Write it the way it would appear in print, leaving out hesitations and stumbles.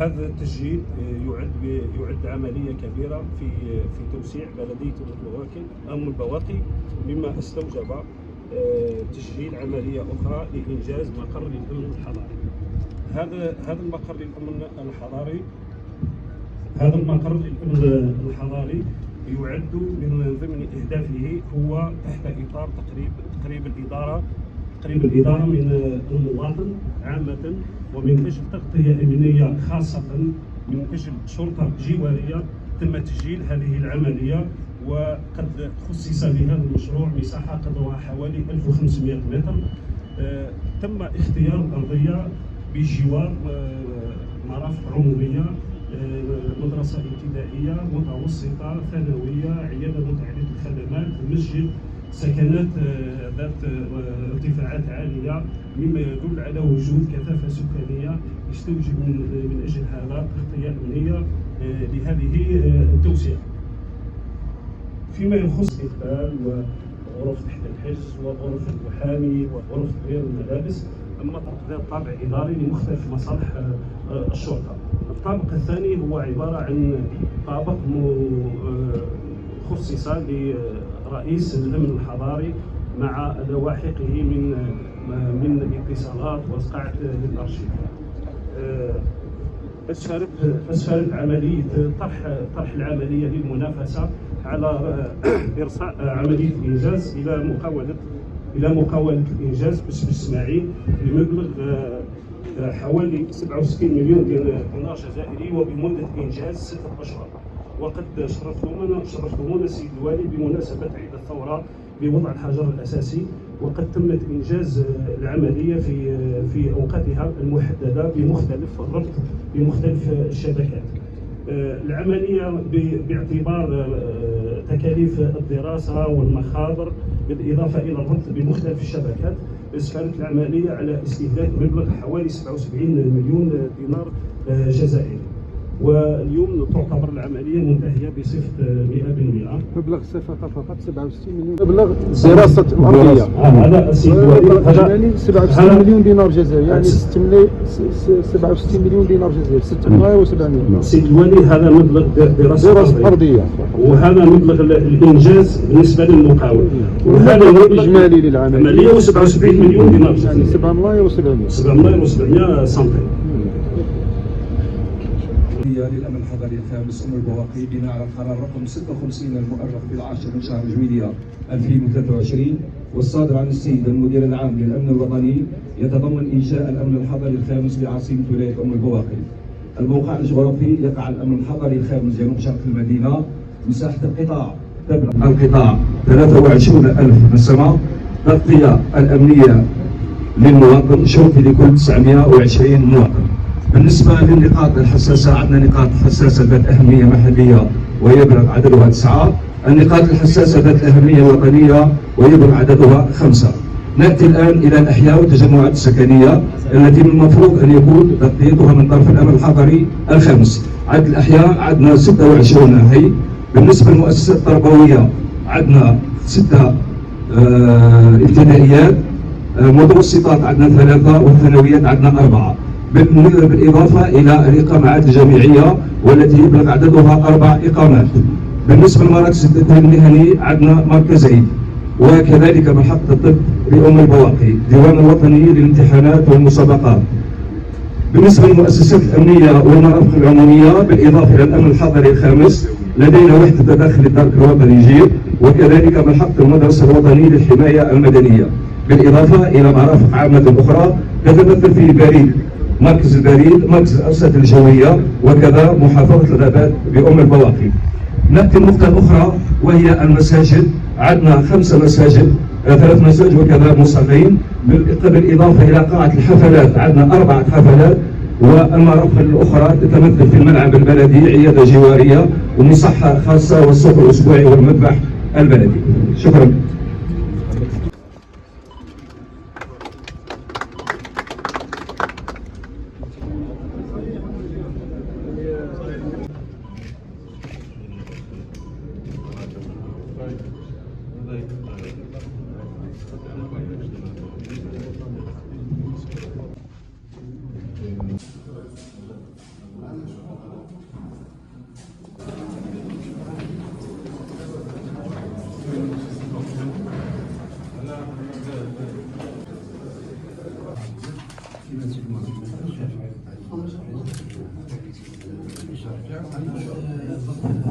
هذا التسجيل يعد عملية كبيرة في توسيع بلدية أم البواقي، مما استوجب تسجيل عملية أخرى لإنجاز مقر للأمن الحضاري. هذا المقر للأمن الحضاري الحضاري يعد من ضمن أهدافه هو تحت إطار تقريب الإدارة من المواطن عامة، ومن أجل تغطية أمنية خاصة من أجل شرطة جوارية تم تسجيل هذه العملية. وقد خصص لهذا المشروع مساحة قدرها حوالي 1500 متر. تم اختيار الأرضية بجوار مرافق عمومية، مدرسة ابتدائية متوسطة ثانوية، عيادة متعددة الخدمات، مسجد، سكنات ذات ارتفاعات عالية، مما يدل على وجود كثافة سكانية يستوجب من أجل هذا تغطية أمنية لهذه التوسعة. فيما يخص إقبال وغرف تحت الحجز وغرف المحامي وغرف تغيير الملابس، أما تقدير طابع إداري لمختلف مصالح الشرطة. الطابق الثاني هو عبارة عن طابق خصص لرئيس الأمن الحضاري مع لواحقه من اتصالات وقاعة للأرشيف. أسفرت عملية طرح العملية للمنافسة على إرساء عملية الإنجاز إلى مقاولة الإنجاز باسم إسماعيل بمبلغ حوالي 67 مليون دينار جزائري وبمدة إنجاز 6 أشهر. وقد شرفتمونا السيد الوالي بمناسبة عيد الثورة بوضع الحجر الأساسي، وقد تمت إنجاز العملية في أوقاتها المحددة بمختلف الشبكات. العملية باعتبار تكاليف الدراسة والمخابر بالإضافة إلى الربط بمختلف الشبكات، اسفرت العملية على استهلاك مبلغ حوالي 77 مليون دينار جزائري. واليوم تعتبر العملية منتهية بصفة 100%. مبلغ الصفقة فقط 67 مليون، مبلغ دراسة الأرضية هذا السيد الوالي 67 مليون دينار جزائري، يعني 67 مليون دينار جزائري، 670. السيد الوالي هذا مبلغ دراسة الأرضية، وهذا مبلغ الإنجاز بالنسبة للمقاول، وهذا الإجمالي للعملية 77 مليون دينار، يعني 700 سنتيم. للأمن الحضري الخامس أم البواقي بناء على القرار رقم 56 المؤرخ في 10 من شهر جويلية 2023 والصادر عن السيد المدير العام للأمن الوطني، يتضمن إنشاء الأمن الحضري الخامس بعاصمة ولاية أم البواقي. الموقع الجغرافي يقع الأمن الحضري الخامس جنوب شرق المدينة. مساحة القطاع تبلغ 23,000 نسمة. تغطية الأمنية للمواطن شرطي لكل 920 مواطن. بالنسبة للنقاط الحساسة، عندنا نقاط حساسة ذات أهمية محلية ويبلغ عددها 9. النقاط الحساسة ذات الأهمية الوطنية ويبلغ عددها 5. نأتي الآن إلى الأحياء والتجمعات السكنية التي من المفروض أن يكون تغطيتها من طرف الأمن الحضري الخامس. عدد الأحياء عندنا 26 حي. بالنسبة للمؤسسات التربوية عندنا 6 ابتدائيات، متوسطات عندنا 3 والثانويات عندنا 4، بالإضافة إلى الإقامات الجامعية والتي يبلغ عددها 4 إقامات. بالنسبة لمراكز التدريب المهني عندنا مركزين، وكذلك محطة الطب بأم البواقي، ديوان الوطني للامتحانات والمسابقات. بالنسبة للمؤسسات الأمنية والمرافق العمومية بالإضافة إلى الأمن الحضري الخامس لدينا وحدة تداخل الدرك الوطني جيب، وكذلك محطة المدرسة الوطني للحماية المدنية، بالإضافة إلى مرافق عامة أخرى تتمثل في بريد، مركز البريد، مركز الأرصاد الجوية، وكذا محافظة الغابات بأم البواقي. نأتي النقطة الأخرى وهي المساجد. عندنا 5 مساجد، 3 مساجد وكذا مصلين، بالإضافة إلى قاعة الحفلات عندنا 4 حفلات، والمرافق الأخرى تتمثل في الملعب البلدي، عيادة جوارية ومصحة خاصة والسوق الأسبوعي والمذبح البلدي. شكرا. Gracias.